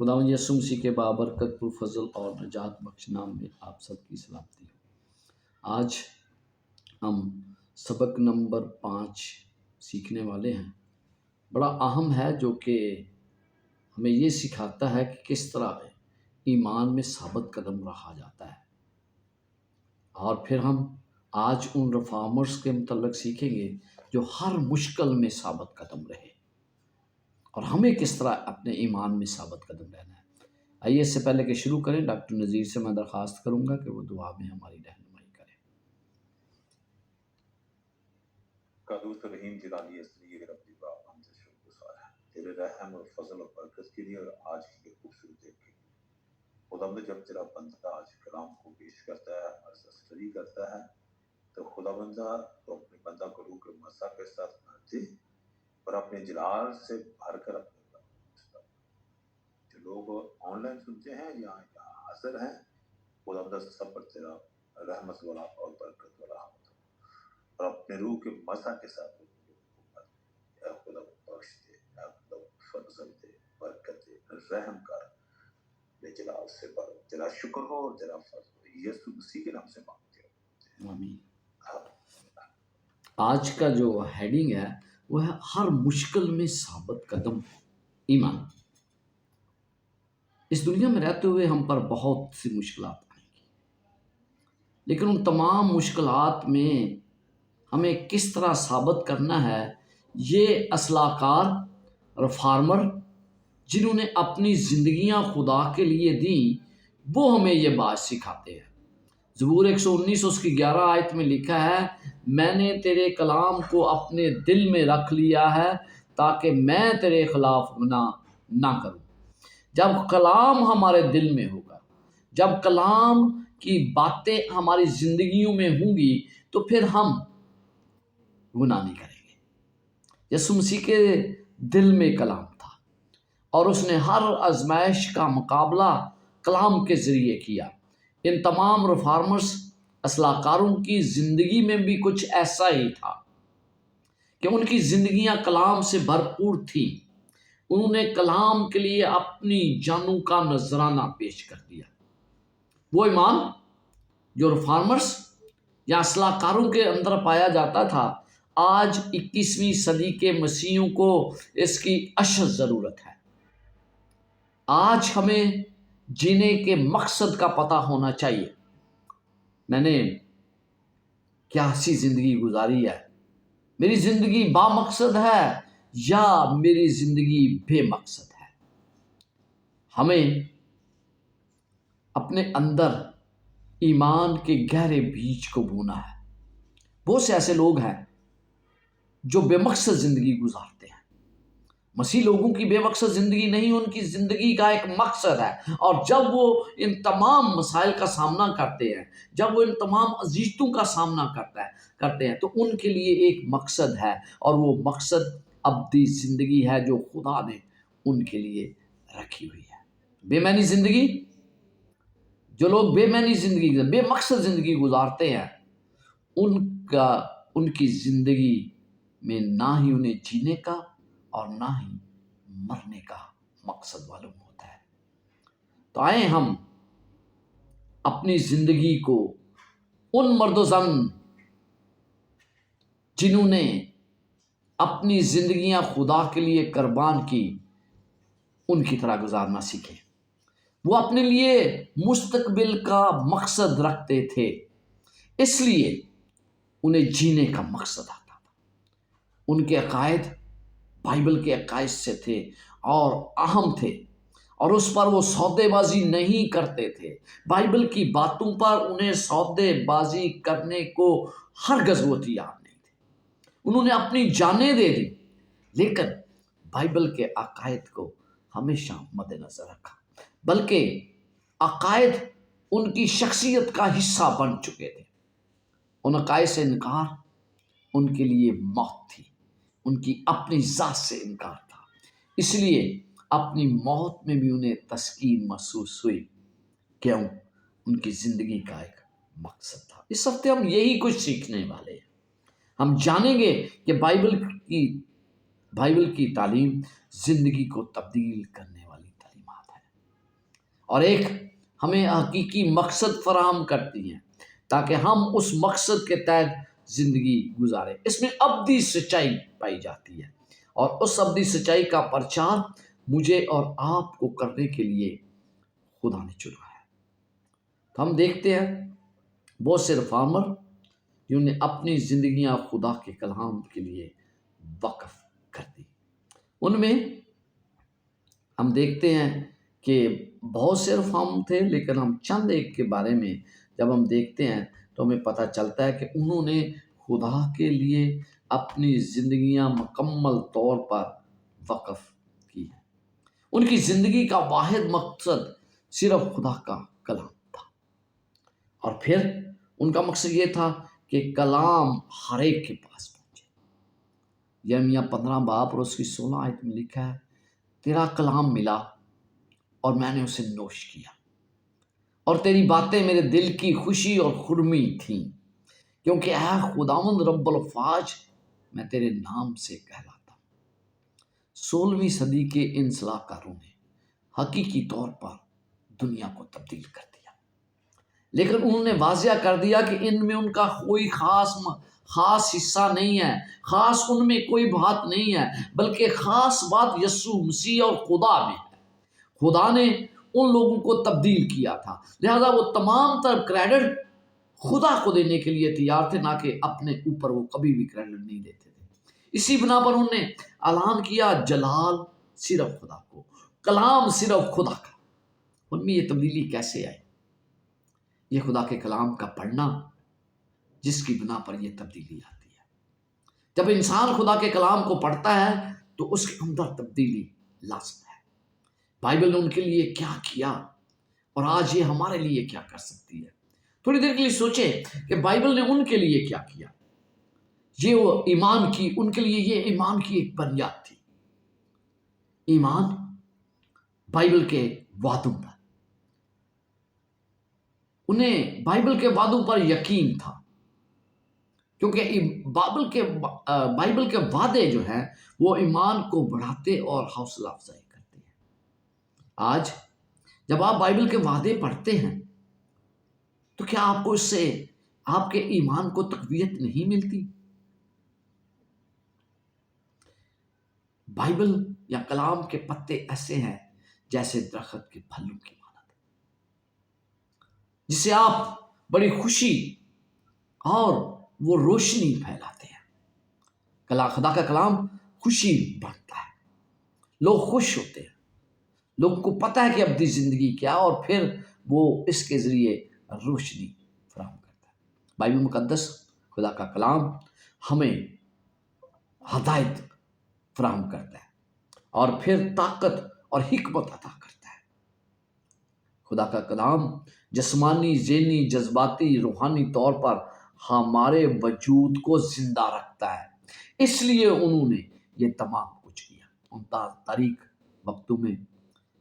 خداوند یسوع مسیح کے بابرکت پرفضل اور نجات بخش نام میں آپ سب کی سلامتی ہو۔ آج ہم سبق نمبر 5 سیکھنے والے ہیں۔ بڑا اہم ہے، جو کہ ہمیں یہ سکھاتا ہے کہ کس طرح ایمان میں ثابت قدم رہا جاتا ہے۔ اور پھر ہم آج ان ریفارمرز کے متعلق سیکھیں گے جو ہر مشکل میں ثابت قدم رہے، اور ہمیں کس طرح اپنے ایمان میں ثابت قدم رہنا ہے۔ آئیے اس سے پہلے کہ شروع کریں، ڈاکٹر نذیر سے میں درخواست کروں گا کہ وہ دعا میں ہماری رہنمائی کریں۔ قدوس رحیم جلالی اصلی رب دی باپ، ہم سے شکر گزار ہیں تیرے رحم اور فضل اور برکت کے لیے، اور آج کی یہ خوبصورت دن کے لیے۔ خدا بند جب تیرا بندہ آج کلام کو پیش کرتا ہے اور اسٹڈی کرتا ہے، تو خدا بندہ تو اپنے بندہ کو روح کے مسا کے ساتھ بھرتے اور اپنے جلال سے بھر کر اپنے جو لوگ آن لائن سنتے ہیں یا یہاں حاضر ہیں، خدا بندہ سب پر تیرا رحمت والا اور برکت والا اور اپنے روح کے مسا کے ساتھ اے خدا بخش دے، اے خدا فضل دے، برکت دے، رحم کر، بے جلال سے بھر۔ تیرا شکر ہو اور تیرا فضل ہو، یسوع مسیح کے نام سے مانگتے ہو، آمین۔ آج کا جو ہیڈنگ ہے وہ ہے ہر مشکل میں ثابت قدم ایمان۔ اس دنیا میں رہتے ہوئے ہم پر بہت سی مشکلات آئیں گی، لیکن ان تمام مشکلات میں ہمیں کس طرح ثابت کرنا ہے، یہ اصلاح کار ریفارمر جنہوں نے اپنی زندگیاں خدا کے لیے دیں، وہ ہمیں یہ بات سکھاتے ہیں۔ زبور 119 اس کی 11 آیت میں لکھا ہے، میں نے تیرے کلام کو اپنے دل میں رکھ لیا ہے تاکہ میں تیرے خلاف گناہ نہ کروں۔ جب کلام ہمارے دل میں ہوگا، جب کلام کی باتیں ہماری زندگیوں میں ہوں گی، تو پھر ہم گناہ نہیں کریں گے۔ یسوع مسیح کے دل میں کلام تھا، اور اس نے ہر آزمائش کا مقابلہ کلام کے ذریعے کیا۔ ان تمام ریفارمرز اصلاح کاروں کی زندگی میں بھی کچھ ایسا ہی تھا کہ ان کی زندگیاں کلام سے بھرپور تھیں۔ انہوں نے کلام کے لیے اپنی جانوں کا نذرانہ پیش کر دیا۔ وہ ایمان جو ریفارمرز یا اصلاح کاروں کے اندر پایا جاتا تھا، آج 21ویں صدی کے مسیحیوں کو اس کی اشد ضرورت ہے۔ آج ہمیں جینے کے مقصد کا پتہ ہونا چاہیے۔ میں نے کیا سی زندگی گزاری ہے؟ میری زندگی با مقصد ہے یا میری زندگی بے مقصد ہے؟ ہمیں اپنے اندر ایمان کے گہرے بیج کو بونا ہے۔ بہت سے ایسے لوگ ہیں جو بے مقصد زندگی گزارتے ہیں۔ مسیح لوگوں کی بے مقصد زندگی نہیں، ان کی زندگی کا ایک مقصد ہے، اور جب وہ ان تمام مسائل کا سامنا کرتے ہیں، جب وہ ان تمام اذیتوں کا سامنا کرتے ہیں، تو ان کے لیے ایک مقصد ہے، اور وہ مقصد ابدی زندگی ہے جو خدا نے ان کے لیے رکھی ہوئی ہے۔ بے معنی زندگی، جو لوگ بے معنی زندگی، بے مقصد زندگی گزارتے ہیں، ان کی زندگی میں نہ ہی انہیں جینے کا اور نہ ہی مرنے کا مقصد معلوم ہوتا ہے۔ تو آئیں ہم اپنی زندگی کو ان مرد و زن جنہوں نے اپنی زندگیاں خدا کے لیے قربان کی، ان کی طرح گزارنا سیکھیں۔ وہ اپنے لیے مستقبل کا مقصد رکھتے تھے، اس لیے انہیں جینے کا مقصد آتا تھا۔ ان کے عقائد بائبل کے عقائد سے تھے اور اہم تھے، اور اس پر وہ سودے بازی نہیں کرتے تھے۔ بائبل کی باتوں پر انہیں سودے بازی کرنے کو ہرگز وہ تیار نہیں تھے۔ انہوں نے اپنی جانیں دے دی، لیکن بائبل کے عقائد کو ہمیشہ مد نظر رکھا، بلکہ عقائد ان کی شخصیت کا حصہ بن چکے تھے۔ ان عقائد سے انکار ان کے لیے موت تھی، ان کی اپنی ذات سے انکار تھا، اس لیے اپنی موت میں بھی انہیں تسکین محسوس ہوئی، کیوں؟ ان کی زندگی کا ایک مقصد تھا۔ اس ہفتے ہم یہی کچھ سیکھنے والے ہیں۔ ہم جانیں گے کہ بائبل کی تعلیم زندگی کو تبدیل کرنے والی تعلیمات ہے۔ اور ایک ہمیں حقیقی مقصد فراہم کرتی ہیں تاکہ ہم اس مقصد کے تحت زندگی گزاریں۔ اس میں ابدی سچائی پائی جاتی ہے، اور اس ابدی سچائی کا پرچار مجھے اور آپ کو کرنے کے لیے خدا نے چنا ہے۔ تو ہم دیکھتے ہیں بہت سے ریفارمر جنہوں نے اپنی زندگیاں خدا کے کلام کے لیے وقف کر دی۔ ان میں ہم دیکھتے ہیں کہ بہت سے ریفارم تھے، لیکن ہم چند ایک کے بارے میں جب ہم دیکھتے ہیں تو ہمیں پتہ چلتا ہے کہ انہوں نے خدا کے لیے اپنی زندگیاں مکمل طور پر وقف کی ہیں۔ ان کی زندگی کا واحد مقصد صرف خدا کا کلام تھا، اور پھر ان کا مقصد یہ تھا کہ کلام ہر ایک کے پاس پہنچے۔ یرمیہ 15 باب اور اس کی 16 آیت میں لکھا ہے، تیرا کلام ملا اور میں نے اسے نوش کیا، اور تیری باتیں میرے دل کی خوشی اور خرمی تھیں، کیونکہ اے خداوند رب الافواج میں تیرے نام سے کہلاتا ہوں۔ 16ویں صدی کے ان صلاح کاروں نے حقیقی طور پر دنیا کو تبدیل کر دیا، لیکن انہوں نے واضح کر دیا کہ ان میں ان کا کوئی خاص حصہ نہیں ہے، خاص ان میں کوئی بات نہیں ہے، بلکہ خاص بات یسوع مسیح اور خدا میں ہے۔ خدا نے ان لوگوں کو تبدیل کیا تھا، لہذا وہ تمام تر کریڈٹ خدا کو دینے کے لیے تیار تھے، نہ کہ اپنے اوپر وہ کبھی بھی کریڈٹ نہیں دیتے تھے۔ اسی بنا پر انہوں نے اعلان کیا جلال صرف خدا کو، کلام صرف خدا کا۔ ان میں یہ تبدیلی کیسے آئی؟ یہ خدا کے کلام کا پڑھنا جس کی بنا پر یہ تبدیلی آتی ہے۔ جب انسان خدا کے کلام کو پڑھتا ہے تو اس کے اندر تبدیلی لازم ہے۔ بائبل نے ان کے لیے کیا کیا اور آج یہ ہمارے لیے کیا کر سکتی ہے؟ تھوڑی دیر کے لیے سوچیں کہ بائبل نے ان کے لیے کیا کیا۔ یہ وہ ایمان کی، ان کے لیے یہ ایمان کی ایک بنیاد تھی۔ ایمان بائبل کے وعدوں پر، انہیں بائبل کے وعدوں پر یقین تھا، کیونکہ بائبل کے وعدے جو ہیں وہ ایمان کو بڑھاتے اور حوصلہ افزائی کرتے ہیں۔ آج جب آپ بائبل کے وعدے پڑھتے ہیں تو کیا آپ کو اس سے آپ کے ایمان کو تقویت نہیں ملتی؟ بائبل یا کلام کے پتے ایسے ہیں جیسے درخت کے پھلوں کی مانند، جسے آپ بڑی خوشی اور وہ روشنی پھیلاتے ہیں۔ خدا کا کلام خوشی بڑھتا ہے، لوگ خوش ہوتے ہیں، لوگوں کو پتہ ہے کہ ابدی زندگی کیا، اور پھر وہ اس کے ذریعے روشنی فراہم کرتا ہے۔ بائبل مقدس خدا کا کلام ہمیں ہدایت فراہم کرتا ہے اور پھر طاقت اور حکمت عطا کرتا ہے۔ خدا کا کلام جسمانی، ذہنی، جذباتی، روحانی طور پر ہمارے وجود کو زندہ رکھتا ہے۔ اس لیے انہوں نے یہ تمام کچھ کیا۔ ان تاریخ وقتوں میں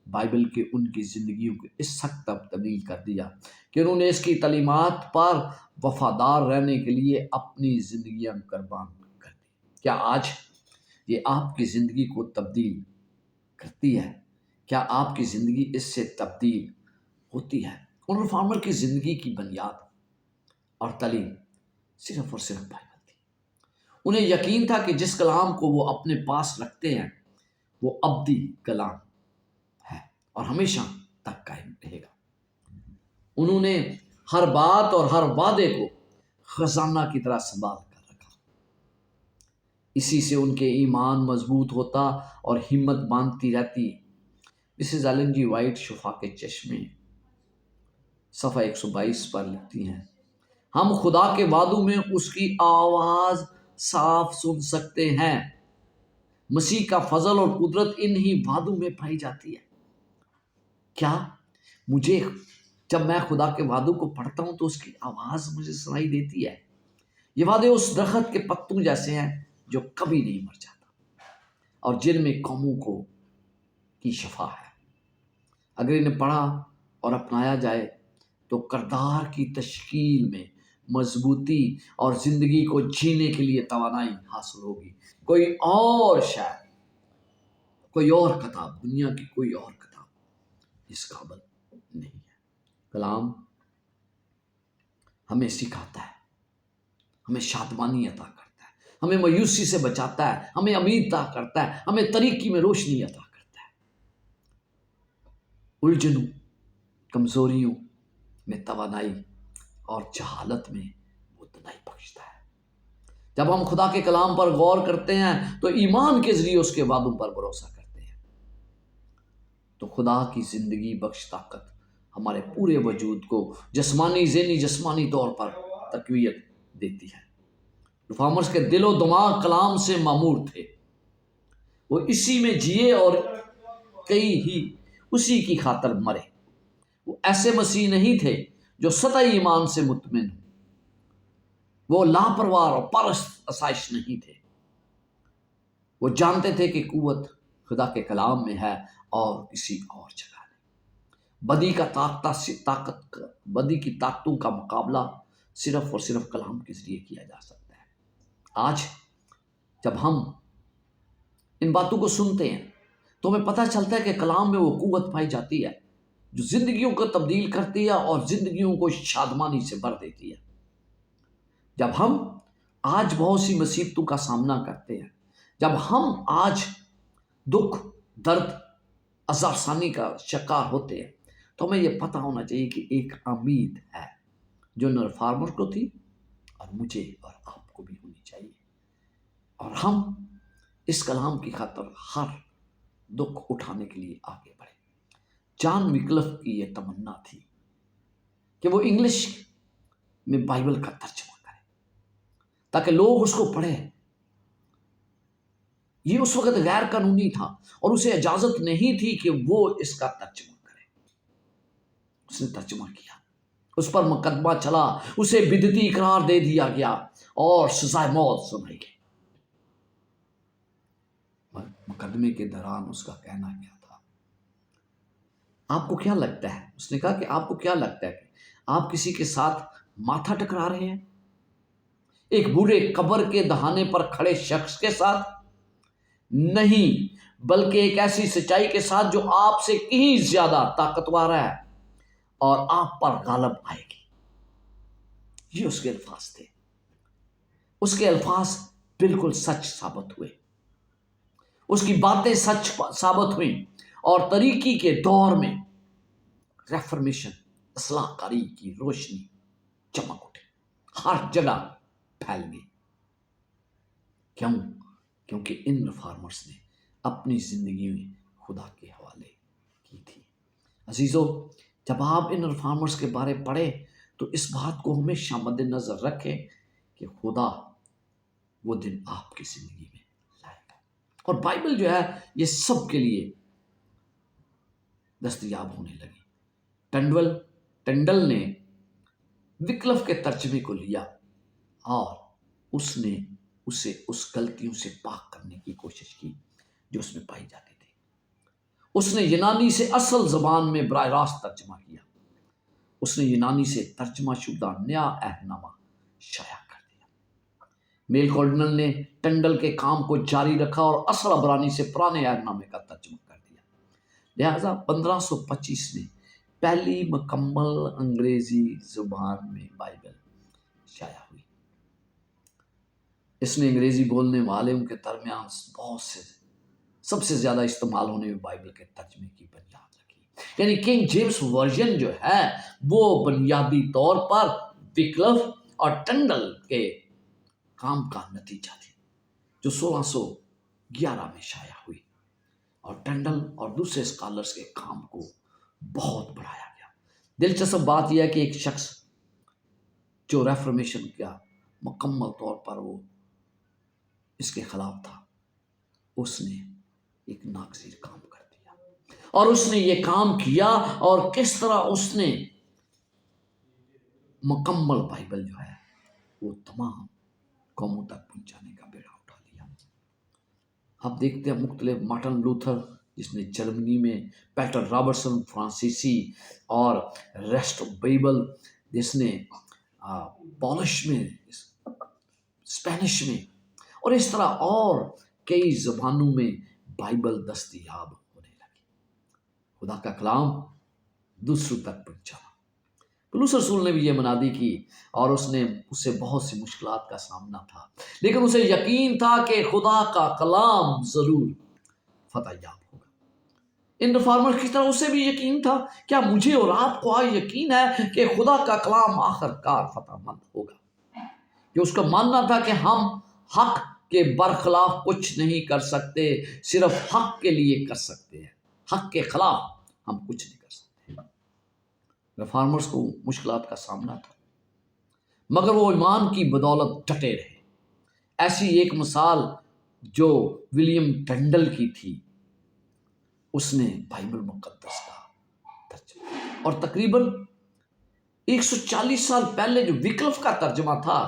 بائبل کے ان کی زندگیوں کو اس حد تک تبدیل کر دیا کہ انہوں نے اس کی تعلیمات پر وفادار رہنے کے لیے اپنی زندگیاں قربان کر دی۔ کیا آج یہ آپ کی زندگی کو تبدیل کرتی ہے؟ کیا آپ کی زندگی اس سے تبدیل ہوتی ہے؟ ان ریفارمر کی زندگی کی بنیاد اور تعلیم صرف اور صرف بائبل تھی۔ انہیں یقین تھا کہ جس کلام کو وہ اپنے پاس رکھتے ہیں وہ ابدی کلام ہے اور ہمیشہ تک قائم رہے گا۔ انہوں نے ہر بات اور ہر وعدے کو خزانہ کی طرح سنبھال کر رکھا۔ اسی سے ان کے ایمان مضبوط ہوتا اور ہمت باندھتی رہتی۔ مسز ایلن جی وائٹ شفا کے چشمے صفحہ 122 پر لکھتی ہیں، ہم خدا کے وعدوں میں اس کی آواز صاف سن سکتے ہیں۔ مسیح کا فضل اور قدرت انہی وعدوں میں پائی جاتی ہے۔ کیا جب میں خدا کے وعدوں کو پڑھتا ہوں تو اس کی آواز مجھے سنائی دیتی ہے؟ یہ وعدے اس درخت کے پتوں جیسے ہیں جو کبھی نہیں مر جاتا اور جن میں قوموں کی شفا ہے۔ اگر انہیں پڑھا اور اپنایا جائے تو کردار کی تشکیل میں مضبوطی اور زندگی کو جینے کے لیے توانائی حاصل ہوگی۔ کوئی اور شاعر، کوئی اور کتاب، دنیا کی کوئی اور کتاب اس قابل نہیں ہے۔ کلام ہمیں سکھاتا ہے، ہمیں شادمانی عطا کرتا ہے، ہمیں مایوسی سے بچاتا ہے، ہمیں امید عطا کرتا ہے، ہمیں طریقی میں روشنی عطا کرتا ہے، الجھنوں، کمزوریوں میں توانائی اور جہالت میں وہ دنائی بخشتا ہے۔ جب ہم خدا کے کلام پر غور کرتے ہیں تو ایمان کے ذریعے اس کے وعدوں پر بھروسہ کرتے ہیں، تو خدا کی زندگی بخش طاقت ہمارے پورے وجود کو جسمانی، ذہنی، جسمانی طور پر تقویت دیتی ہے۔ ریفارمرز کے دل و دماغ کلام سے معمور تھے، وہ اسی میں جیے اور کئی ہی اسی کی خاطر مرے۔ وہ ایسے مسیح نہیں تھے جو سطحی ایمان سے مطمئن ہوں، وہ لاپرواہ اور پرست آسائش نہیں تھے، وہ جانتے تھے کہ قوت خدا کے کلام میں ہے اور کسی اور جگہ نہیں۔ بدی کی طاقتوں کا مقابلہ صرف اور صرف کلام کے ذریعے کیا جا سکتا ہے۔ آج جب ہم ان باتوں کو سنتے ہیں تو ہمیں پتہ چلتا ہے کہ کلام میں وہ قوت پائی جاتی ہے جو زندگیوں کو تبدیل کرتی ہے اور زندگیوں کو شادمانی سے بھر دیتی ہے۔ جب ہم آج بہت سی مصیبتوں کا سامنا کرتے ہیں، جب ہم آج دکھ، درد، عذاب ثانی کا شکار ہوتے ہیں، تو ہمیں یہ پتہ ہونا چاہیے کہ ایک امید ہے جو نہ فارمر کو تھی اور مجھے اور آپ کو بھی ہونی چاہیے، اور ہم اس کلام کی خاطر ہر دکھ اٹھانے کے لیے آگے بڑھے۔ جان وکلف کی یہ تمنا تھی کہ وہ انگلش میں بائبل کا ترجمہ کرے تاکہ لوگ اس کو پڑھیں۔ یہ اس وقت غیر قانونی تھا اور اسے اجازت نہیں تھی کہ وہ اس کا ترجمہ کرے۔ اس نے ترجمہ کیا، اس پر مقدمہ چلا، اسے بدعتی قرار دے دیا گیا اور سزائے موت سنائی گئی۔ مقدمے کے دوران اس کا کہنا کیا تھا؟ آپ کو کیا لگتا ہے؟ اس نے کہا کہ آپ کو کیا لگتا ہے کہ آپ کسی کے ساتھ ماتھا ٹکرا رہے ہیں؟ ایک بوڑھے قبر کے دہانے پر کھڑے شخص کے ساتھ نہیں، بلکہ ایک ایسی سچائی کے ساتھ جو آپ سے کہیں زیادہ طاقتور ہے اور آپ پر غالب آئے گی۔ یہ اس کے الفاظ تھے۔ اس کے الفاظ بالکل سچ ثابت ہوئے، اس کی باتیں سچ ثابت ہوئیں، اور طریقی کے دور میں ریفرمیشن، اصلاح کاری کی روشنی چمک اٹھی، ہر جگہ پھیل گئی۔ کیوں؟ کیونکہ ان ریفارمرز نے اپنی زندگی میں خدا کے حوالے کی تھی۔ عزیزو، جب آپ ان ریفارمرز کے بارے پڑھیں تو اس بات کو ہمیشہ مد نظر رکھیں کہ خدا وہ دن آپ کی زندگی میں لائے گا، اور بائبل جو ہے یہ سب کے لیے دستیاب ہونے لگی۔ ٹنڈل نے وکلف کے ترجمے کو لیا اور اس نے اسے اس غلطیوں سے پاک کرنے کی کوشش کی جو اس میں پائی جاتی تھی۔ اس نے یونانی سے اصل زبان میں براہ راست ترجمہ کیا۔ اس نے یونانی سے ترجمہ شدہ نیا عہد نامہ شائع کر دیا۔ میل کارڈنل نے ٹنڈل کے کام کو جاری رکھا اور اصل عبرانی سے پرانے عہد نامے کا ترجمہ کر دیا۔ لہذا 1525 میں پہلی مکمل انگریزی زبان میں بائبل شائع ہوئی۔ اس نے انگریزی بولنے والوں کے درمیان سب سے زیادہ استعمال ہونے میں بائبل کے ترجمے کی بنیاد رکھی۔ یعنی کنگ جیمز ورژن جو ہے وہ بنیادی طور پر وکلف اور ٹنڈل کے کام کا نتیجہ تھی جو 1611 میں شائع ہوئی، اور ٹنڈل اور دوسرے اسکالرز کے کام کو بہت بڑھایا گیا۔ دلچسپ بات یہ ہے کہ ایک شخص جو ریفرمیشن کا مکمل طور پر وہ اس کے خلاف تھا، اس نے ایک ناگزیر کام کر دیا، اور اس نے یہ کام کیا، اور کس طرح اس نے مکمل بائبل جو ہے وہ تمام قوموں تک پہنچانے کا بیڑا اٹھا لیا۔ آپ دیکھتے ہیں مختلف مارٹن لوتھر جس نے جرمنی میں، پیٹر رابرٹسن فرانسیسی، اور ریسٹ بائبل جس نے پولش میں، اسپینش میں، اور اس طرح اور کئی زبانوں میں بائبل دستیاب ہونے لگی۔ خدا کا کلام دوسروں تک پہنچانا۔ پولس رسول نے بھی یہ منادی کی اور اسے بہت سی مشکلات کا سامنا تھا، لیکن اسے یقین تھا کہ خدا کا کلام ضرور فتح یاب ہوگا۔ ان ریفارمر کی طرح اسے بھی یقین تھا۔ کیا مجھے اور آپ کو آج یقین ہے کہ خدا کا کلام آخر کار فتح مند ہوگا؟ کہ اس کا ماننا تھا کہ ہم حق کے برخلاف کچھ نہیں کر سکتے، صرف حق کے لیے کر سکتے ہیں، حق کے خلاف ہم کچھ نہیں کر سکتے۔ ریفارمرز کو مشکلات کا سامنا تھا، مگر وہ ایمان کی بدولت ڈٹے رہے۔ ایسی ایک مثال جو ولیم ٹنڈل کی تھی، اس نے بائبل مقدس کا ترجمہ، اور تقریباً 140 سال پہلے جو وکلف کا ترجمہ تھا،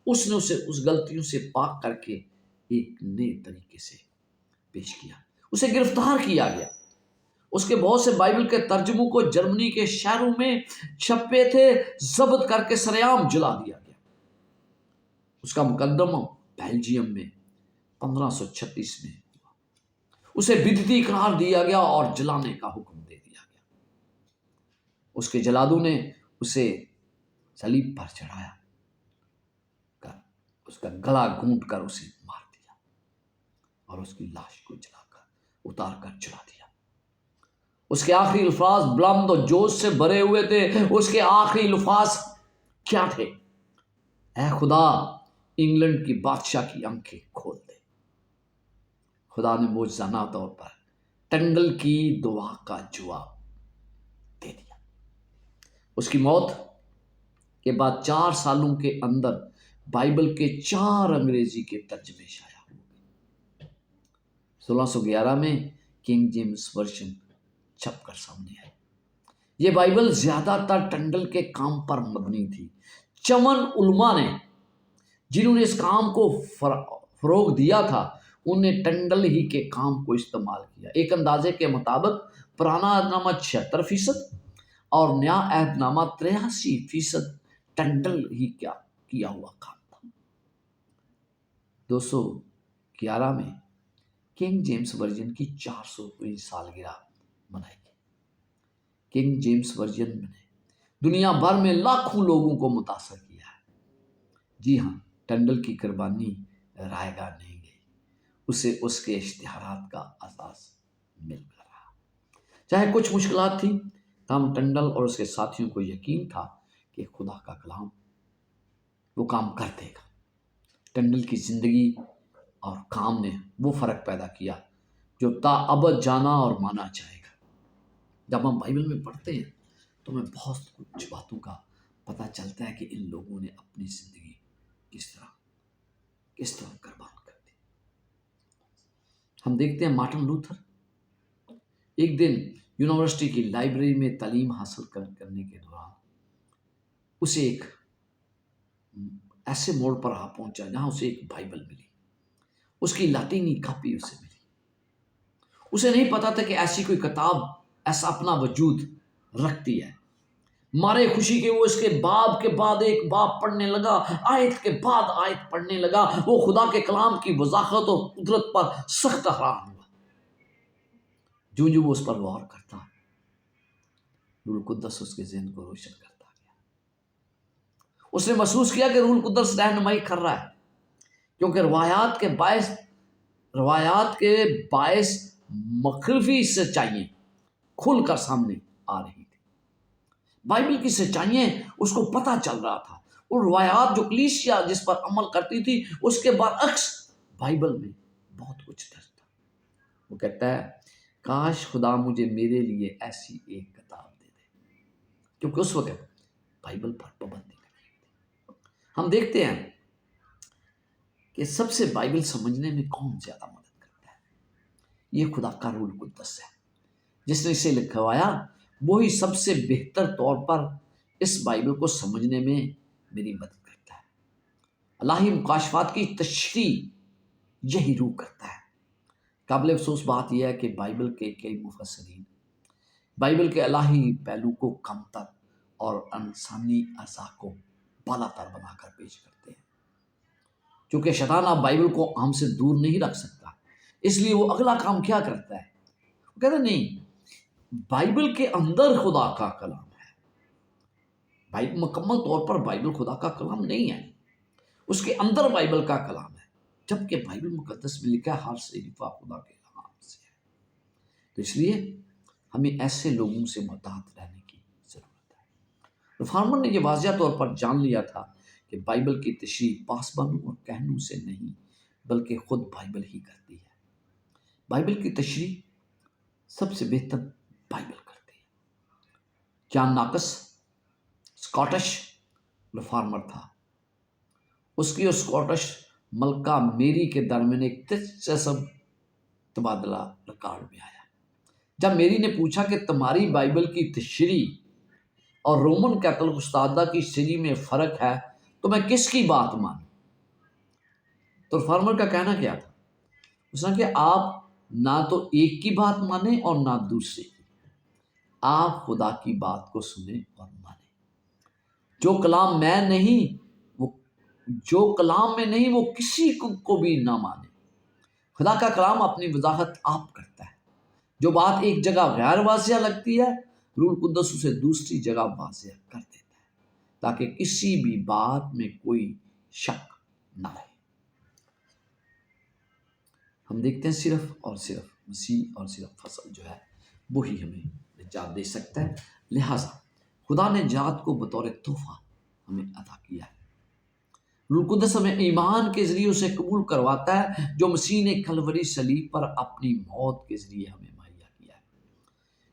اس نے اسے اس غلطیوں سے پاک کر کے ایک نئے طریقے سے پیش کیا۔ اسے گرفتار کیا گیا، اس کے بہت سے بائبل کے ترجموں کو جرمنی کے شہروں میں چھپے تھے ضبط کر کے سرعام جلا دیا گیا۔ اس کا مقدمہ بیلجیم میں 1536 میں ہوا۔ اسے بدعتی قرار دیا گیا اور جلانے کا حکم دے دیا گیا۔ اس کے جلادوں نے اسے صلیب پر چڑھایا کر اس کا گلا گھونٹ کر اسے مار دیا اور اس کی لاش کو جلا کر اتار کر جلا دیا۔ اس کے آخری الفاظ بلند و جوش سے بھرے ہوئے تھے۔ اس کے آخری الفاظ کیا تھے؟ اے خدا، انگلینڈ کی بادشاہ کی آنکھیں کھول دے۔ خدا نے معجزانہ طور پر ٹنڈل کی دعا کا جواب دے دیا۔ اس کی موت کے بعد 4 سالوں کے اندر بائبل کے 4 انگریزی کے ترجمے شائع ہوئے۔ 1611 میں کنگ جیمز ورژن چھپ کر سامنے آئی۔ یہ بائبل زیادہ تر ٹنڈل کے کام پر مبنی تھی۔ چمن علماء نے جنہوں نے اس کام کو فروغ دیا تھا، انہیں ٹنڈل ہی کے کام کو استعمال کیا۔ ایک اندازے کے مطابق پرانا عہد نامہ 76% اور نیا عہد نامہ 83% ٹنڈل ہی کیا ہوا کام تھا۔ 211 میں کنگ جیمز ورژن کی 400ویں سالگرہ منائی گئی۔ کنگ جیمز ورژن نے دنیا بھر میں لاکھوں لوگوں کو متاثر کیا ہے۔ جی ہاں، ٹنڈل کی قربانی رائے گاہ نہیں گئی، اسے اس کے اشتہارات کا احساس مل کر رہا۔ چاہے کچھ مشکلات تھیں، تاہم ٹنڈل اور اس کے ساتھیوں کو یقین تھا کہ خدا کا کلام وہ کام کر دے گا۔ ٹنڈل کی زندگی اور کام نے وہ فرق پیدا کیا جو تا ابد جانا اور مانا جائے گا۔ جب ہم بائبل میں پڑھتے ہیں تو ہمیں بہت کچھ باتوں کا پتہ چلتا ہے کہ ان لوگوں نے اپنی زندگی کس طرح قربان کر دی۔ ہم دیکھتے ہیں مارٹن لوتھر ایک دن یونیورسٹی کی لائبریری میں تعلیم حاصل کرنے کے دوران اسے ایک ایسے موڑ پر پہنچا جہاں اسے ایک بائبل ملی۔ اس کی لاطینی کاپی اسے ملی۔ اسے نہیں پتا تھا کہ ایسی کوئی کتاب ایسا اپنا وجود رکھتی ہے۔ مارے خوشی کے وہ اس کے باب کے بعد ایک باب پڑھنے لگا، آیت کے بعد آیت پڑھنے لگا۔ وہ خدا کے کلام کی وضاحت اور قدرت پر سخت حیران ہوا۔ جو وہ اس پر غور کرتا، روح القدس اس کے ذہن کو روشن کرتا گیا۔ اس نے محسوس کیا کہ روح القدس رہنمائی کر رہا ہے، کیونکہ روایات کے باعث مخالفی سچائیاں کھل کر سامنے آ رہی تھی۔ بائبل کی سچائیاں اس کو پتہ چل رہا تھا، اور روایات جو کلیسیا جس پر عمل کرتی تھی اس کے برعکس بائبل میں بہت کچھ درج تھا۔ وہ کہتا ہے کاش خدا مجھے میرے لیے ایسی ایک کتاب دے دے، کیونکہ اس وقت بائبل پر پابندی لگی تھی۔ ہم دیکھتے ہیں کہ سب سے بائبل سمجھنے میں کون زیادہ مدد کرتا ہے؟ یہ خدا کا روح القدس ہے، جس نے اسے لکھوایا۔ وہی سب سے بہتر طور پر اس بائبل کو سمجھنے میں میری مدد کرتا ہے۔ الہی مکاشفات کی تشریح یہی روح کرتا ہے۔ قابل افسوس بات یہ ہے کہ بائبل کے کئی مفسرین بائبل کے الہی پہلو کو کم تر اور انسانی اعضاء کو بالا تر بنا کر پیش کرتے ہیں۔ چونکہ شیطان اب بائبل کو ہم سے دور نہیں رکھ سکتا، اس لیے وہ اگلا کام کیا کرتا ہے؟ وہ کہتا ہے نہیں، بائبل کے اندر خدا کا کلام ہے، مکمل طور پر بائبل خدا کا کلام نہیں ہے، اس کے اندر بائبل کا کلام ہے، جبکہ بائبل مقدس میں لکھا ہے ہر صحیفہ خدا کے کلام سے ہے۔ تو اس لیے ہمیں ایسے لوگوں سے محتاط رہنے کی ضرورت ہے۔ ریفارمر نے یہ واضح طور پر جان لیا تھا کہ بائبل کی تشریح پاسبانوں اور کہنوں سے نہیں بلکہ خود بائبل ہی کرتی ہے۔ بائبل کی تشریح سب سے بہتر بائبل کرتی ہے۔ جان ناکس اسکاٹش ریفارمر تھا۔ اس کی اور اسکاٹش ملکہ میری کے درمیان ایک دلچسپ تبادلہ ریکارڈ میں آیا۔ جب میری نے پوچھا کہ تمہاری بائبل کی تشریح اور رومن کیتھولک استادہ کی شرح میں فرق ہے تو میں کس کی بات مانوں؟ تو ریفارمر کا کہنا کیا تھا؟ اس نے کہ آپ نہ تو ایک کی بات مانیں اور نہ دوسرے کی، آپ خدا کی بات کو سنیں اور مانیں۔ جو کلام میں نہیں وہ کسی کو بھی نہ مانے۔ خدا کا کلام اپنی وضاحت آپ کرتا ہے۔ جو بات ایک جگہ غیر واضح لگتی ہے، روح القدس اسے دوسری جگہ واضح کر دیتا ہے تاکہ کسی بھی بات میں کوئی شک نہ رہے۔ ہم دیکھتے ہیں صرف اور صرف مسیح اور صرف فصل جو ہے وہی ہمیں نجات دے سکتا ہے، لہٰذا خدا نے نجات کو بطور تحفہ ہمیں عطا کیا ہے۔ روح القدس ہمیں ایمان کے ذریعے اسے قبول کرواتا ہے جو مسیح نے کلوری صلیب پر اپنی موت کے ذریعے ہمیں مہیا کیا ہے۔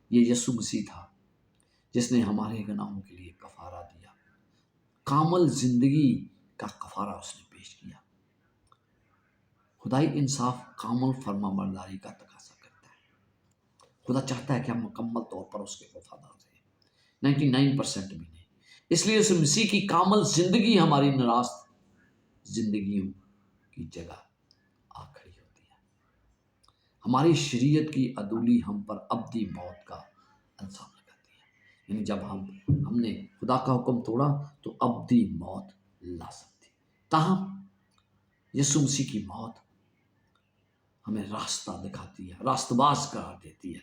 یہ یسوع مسیح تھا جس نے ہمارے گناہوں کے لیے کفارہ دیا، کامل زندگی کا کفارہ اس نے پیش کیا۔ خدائی انصاف کامل فرما برداری کا تقاضا کرتا ہے۔ خدا چاہتا ہے کہ ہم مکمل طور پر اس کے وفادار رہیں، 99% بھی نہیں۔ اس لیے اس مسیح کی کامل زندگی ہماری نراست زندگیوں کی جگہ آ کھڑی ہوتی ہے۔ ہماری شریعت کی عدولی ہم پر ابدی موت کا الزام لگاتی ہے، یعنی جب ہم نے خدا کا حکم توڑا تو ابدی موت لازم تھی۔ تاہم یسوع مسیح کی موت ہمیں راستہ دکھاتی ہے، راست باز قرار دیتی ہے۔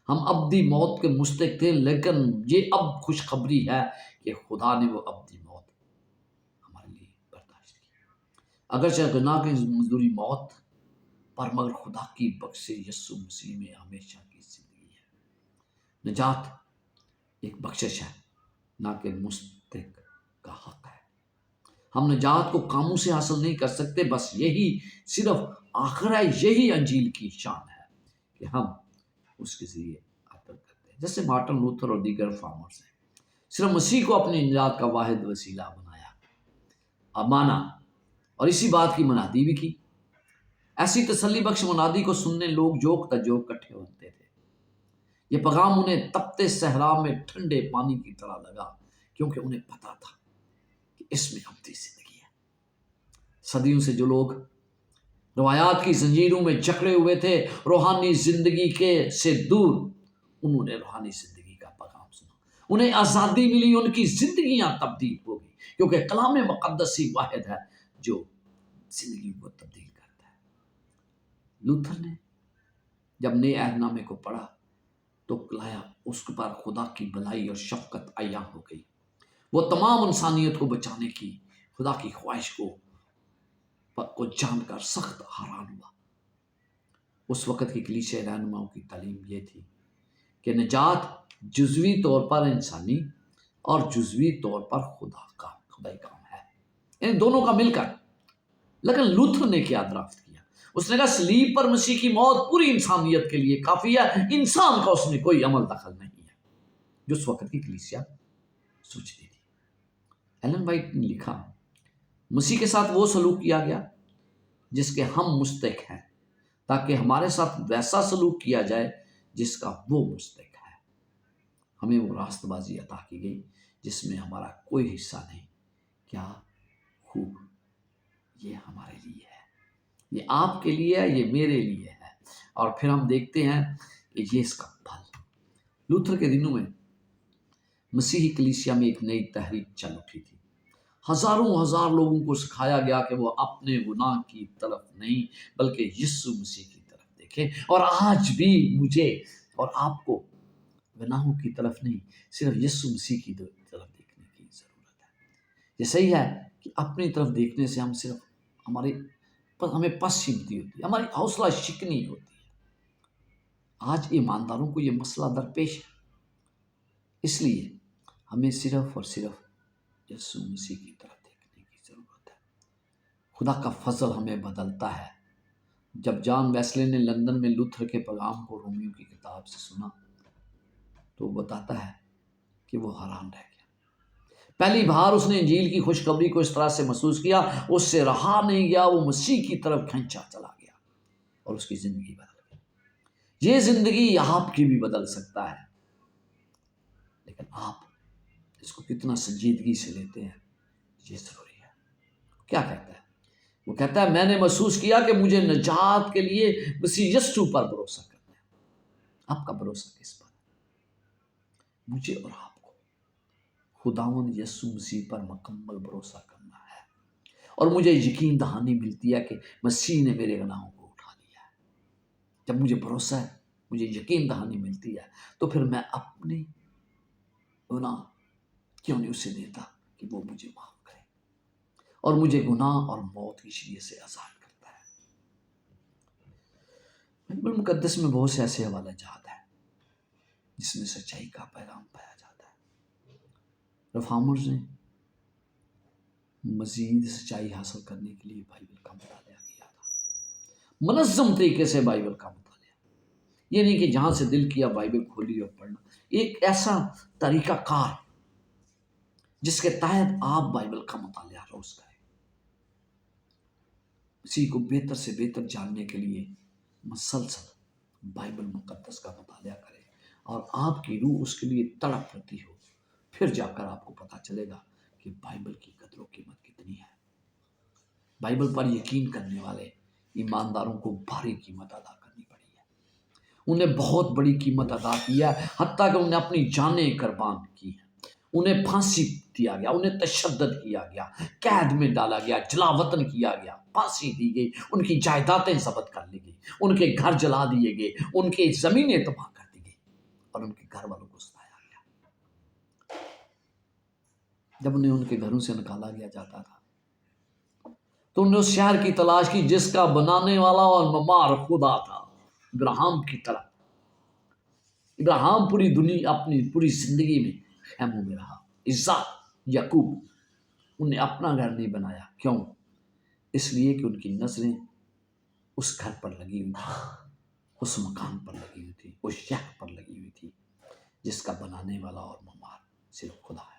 ہم ابدی موت کے مستحق تھے، لیکن یہ اب خوشخبری ہے کہ خدا نے وہ ابدی موت ہمارے لیے برداشت کی۔ اگرچہ گناہ کی مزدوری موت پر، مگر خدا کی بخشش یسوع مسیح میں ہمیشہ کی زندگی ہے۔ نجات ایک بخشش ہے، نہ کہ مستحق کا حق ہے۔ ہم نجات کو کاموں سے حاصل نہیں کر سکتے، بس یہی صرف آخر ہے، یہی انجیل کی شان ہے کہ ہم اس کے ذریعے عطا کرتے ہیں۔ جیسے مارٹن لوتھر اور دیگر ریفارمرز ہیں، صرف مسیح کو اپنی نجات کا واحد وسیلہ مانا اور اسی بات کی منادی بھی کی۔ ایسی تسلی بخش منادی کو سننے لوگ جوک تجوک کٹھے ہوتے تھے۔ یہ پیغام انہیں تپتے صحرا میں ٹھنڈے پانی کی طرح لگا، کیونکہ انہیں پتا تھا کہ اس میں ابدی زندگی ہے۔ صدیوں سے جو لوگ روایات کی زنجیروں میں جکڑے ہوئے تھے، روحانی زندگی سے دور، انہوں نے روحانی زندگی کا پیغام سنا، انہیں آزادی ملی، ان کی زندگیاں تبدیل ہو گئی، کیونکہ کلام مقدس ہی واحد ہے جو زندگی کو تبدیل کرتا ہے۔ لوتھر نے جب نئے عہد نامے کو پڑھا تو کلایا اس پر خدا کی بھلائی اور شفقت عیاں ہو گئی۔ وہ تمام انسانیت کو بچانے کی خدا کی خواہش کو جان کر سخت حیران ہوا۔ اس وقت کی کلیسیا رہنماؤں کی تعلیم یہ تھی کہ نجات جزوی طور پر انسانی اور جزوی طور پر خدائی کام ہے، ان دونوں کا مل کر۔ لیکن لوتھر نے کیا دریافت کیا؟ اس نے کہا صلیب پر مسیح کی موت پوری انسانیت کے لیے کافی ہے، انسان کا اس میں کوئی عمل دخل نہیں ہے، جو اس وقت کی کلیسیا سوچتی تھی۔ ایلن وائٹ نے لکھا، مسیح کے ساتھ وہ سلوک کیا گیا جس کے ہم مستحق ہیں، تاکہ ہمارے ساتھ ویسا سلوک کیا جائے جس کا وہ مستحق ہے۔ ہمیں وہ راست بازی عطا کی گئی جس میں ہمارا کوئی حصہ نہیں۔ کیا خوب! یہ ہمارے لیے ہے، یہ آپ کے لیے ہے، یہ میرے لیے ہے۔ اور پھر ہم دیکھتے ہیں کہ یہ اس کا پھل۔ لوتھر کے دنوں میں مسیحی کلیسیا میں ایک نئی تحریک چل اٹھی تھی۔ ہزار لوگوں کو سکھایا گیا کہ وہ اپنے گناہ کی طرف نہیں بلکہ یسوع مسیح کی طرف دیکھیں۔ اور آج بھی مجھے اور آپ کو گناہوں کی طرف نہیں، صرف یسوع مسیح کی طرف دیکھنے کی ضرورت ہے۔ یہ صحیح ہے کہ اپنی طرف دیکھنے سے ہم صرف ہمیں پسندی ہوتی ہے، ہماری حوصلہ شکنی ہوتی ہے۔ آج ایمانداروں کو یہ مسئلہ درپیش ہے، اس لیے ہمیں صرف اور صرف یسوع مسیح کی طرف دیکھنے کی ضرورت ہے۔ خدا کا فضل ہمیں بدلتا ہے۔ جب جان ویسلے نے لندن میں لوتھر کے پیغام کو رومیو کی کتاب سے سنا تو وہ بتاتا ہے کہ وہ حیران رہ گیا۔ پہلی بار اس نے انجیل کی خوشخبری کو اس طرح سے محسوس کیا، اس سے رہا نہیں گیا، وہ مسیح کی طرف کھینچا چلا گیا اور اس کی زندگی بدل گئی۔ یہ زندگی آپ کی بھی بدل سکتا ہے، لیکن آپ اس کو کتنا سنجیدگی سے لیتے ہیں یہ ضروری ہے۔ کیا کہتا ہے؟ وہ کہتا ہے میں نے محسوس کیا کہ مجھے نجات کے لیے مسیح یسوع پر بھروسہ کرنا ہے۔ آپ کا بھروسہ کس پر ہے؟ مجھے اور آپ کو خداوند یسوع مسیح پر مکمل بھروسہ کرنا ہے، اور مجھے یقین دہانی ملتی ہے کہ مسیح نے میرے گناہوں کو اٹھا لیا ہے۔ جب مجھے بھروسہ ہے، مجھے یقین دہانی ملتی ہے، تو پھر میں اپنے گناہ کیوں نہیں اسے دیتا کہ وہ مجھے معاف کرے اور مجھے گناہ اور موت کی شریعت سے آزاد کرتا ہے۔ بائبل مقدس میں بہت سے ایسے حوالے جات ہیں جس میں سچائی کا پیغام پایا جاتا ہے۔ ریفارمرز نے مزید سچائی حاصل کرنے کے لیے بائبل کا مطالعہ کیا تھا، منظم طریقے سے بائبل کا مطالعہ، یہ نہیں کہ جہاں سے دل کیا بائبل کھولی اور پڑھنا، ایک ایسا طریقہ کار جس کے تحت آپ بائبل کا مطالعہ روز کریں، اسی کو بہتر سے بہتر جاننے کے لیے مسلسل بائبل مقدس کا مطالعہ کریں اور آپ کی روح اس کے لیے تڑپ رہتی ہو، پھر جا کر آپ کو پتہ چلے گا کہ بائبل کی قدر و قیمت کتنی ہے۔ بائبل پر یقین کرنے والے ایمانداروں کو بھاری قیمت ادا کرنی پڑی ہے، انہیں بہت بڑی قیمت ادا کی ہے، حتیٰ کہ انہیں اپنی جانیں قربان کی ہیں، انہیں پھانسی دیا گیا، انہیں تشدد کیا گیا، قید میں ڈالا گیا، جلا وطن کیا گیا، پھانسی دی گئی، ان کی جائیدادیں ضبط کر لی گئی، ان کے گھر جلا دیے گئے، ان کی زمینیں تباہ کر دی گئی اور ان کے گھر والوں کو ستایا گیا۔ جب انہیں ان کے گھروں سے نکالا گیا جاتا تھا تو انہوں نے اس شہر کی تلاش کی جس کا بنانے والا اور معمار خدا تھا، ابراہیم کی طرح۔ ابراہیم اپنی پوری زندگی میں خیموں میں رہا، اسحاق، یعقوب، انہیں اپنا گھر نہیں بنایا۔ کیوں؟ اس لیے کہ ان کی نظریں اس گھر پر لگی ہوئی تھی، اس مکان پر لگی ہوئی تھی، اس شہر پر لگی ہوئی تھی جس کا بنانے والا اور معمار صرف خدا ہے۔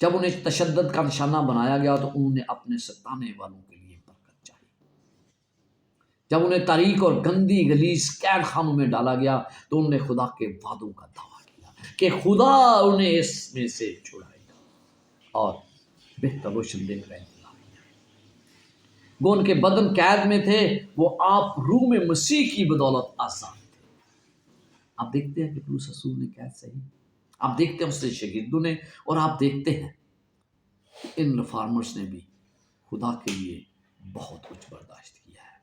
جب انہیں تشدد کا نشانہ بنایا گیا تو انہوں نے اپنے ستانے والوں کے لیے برکت چاہی۔ جب انہیں تاریک اور گندی غلیظ قید خانوں میں ڈالا گیا تو انہوں نے خدا کے وعدوں کا دعویٰ کیا کہ خدا انہیں اس میں سے چھڑائے گا اور بہتر روشن دن کا انتظام کیا۔ وہ ان کے بدن قید میں تھے، وہ آپ روح میں مسیح کی بدولت آزاد تھے۔ آپ دیکھتے ہیں کہ پولس رسول نے قید سہی، آپ دیکھتے ہیں اس سے شاگردوں نے، اور آپ دیکھتے ہیں ان ریفارمرز نے بھی خدا کے لیے بہت کچھ برداشت کیا ہے۔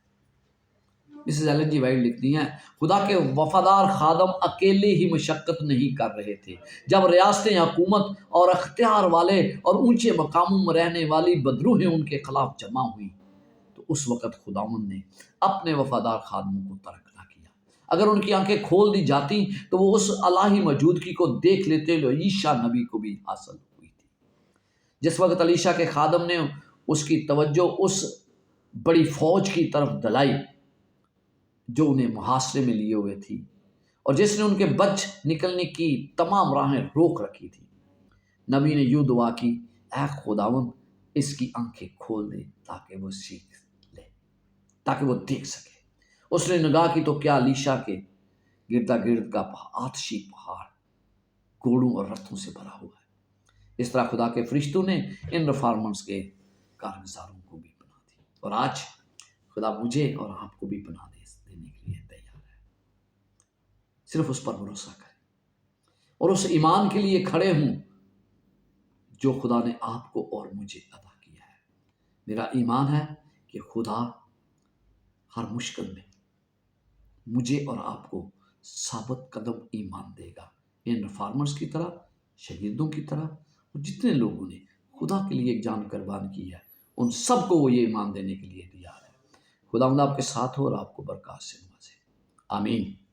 مسز ایلن جی وائٹ لکھتی ہیں خدا کے وفادار خادم اکیلے ہی مشقت نہیں کر رہے تھے۔ جب ریاستیں، حکومت اور اختیار والے اور اونچے مقاموں میں رہنے والی بدروہیں ان کے خلاف جمع ہوئی تو اس وقت خداوند نے اپنے وفادار خادموں کو ترک نہ کیا۔ اگر ان کی آنکھیں کھول دی جاتی تو وہ اس الہی موجودگی کو دیکھ لیتے جو عیسیٰ نبی کو بھی حاصل ہوئی تھی۔ جس وقت علیشا کے خادم نے اس کی توجہ اس بڑی فوج کی طرف دلائی جو انہیں محاصرے میں لیے ہوئے تھی اور جس نے ان کے بچ نکلنے کی تمام راہیں روک رکھی تھی، نبی نے یوں دعا کی، اے خداوند اس کی آنکھیں کھول دے تاکہ وہ سیکھ لے، تاکہ وہ دیکھ سکے۔ اس نے نگاہ کی تو کیا علیشا کے گردا گرد کا آتشی پہاڑ گھوڑوں اور رتھوں سے بھرا ہوا ہے۔ اس طرح خدا کے فرشتوں نے ان ریفارمرز کے کارگزاروں کو بھی پناہ دی، اور آج خدا مجھے اور آپ کو بھی پناہ دینے کے لیے تیار ہے۔ صرف اس پر بھروسہ کریں اور اس ایمان کے لیے کھڑے ہوں جو خدا نے آپ کو اور مجھے عطا کیا ہے۔ میرا ایمان ہے کہ خدا ہر مشکل میں مجھے اور آپ کو ثابت قدم ایمان دے گا ان ریفارمرز کی طرح، شہیدوں کی طرح، اور جتنے لوگوں نے خدا کے لیے ایک جان قربان کی ہے، ان سب کو وہ یہ ایمان دینے کے لیے تیار ہے۔ خداوند آپ کے ساتھ ہو اور آپ کو برکات سے نوازے۔ آمین۔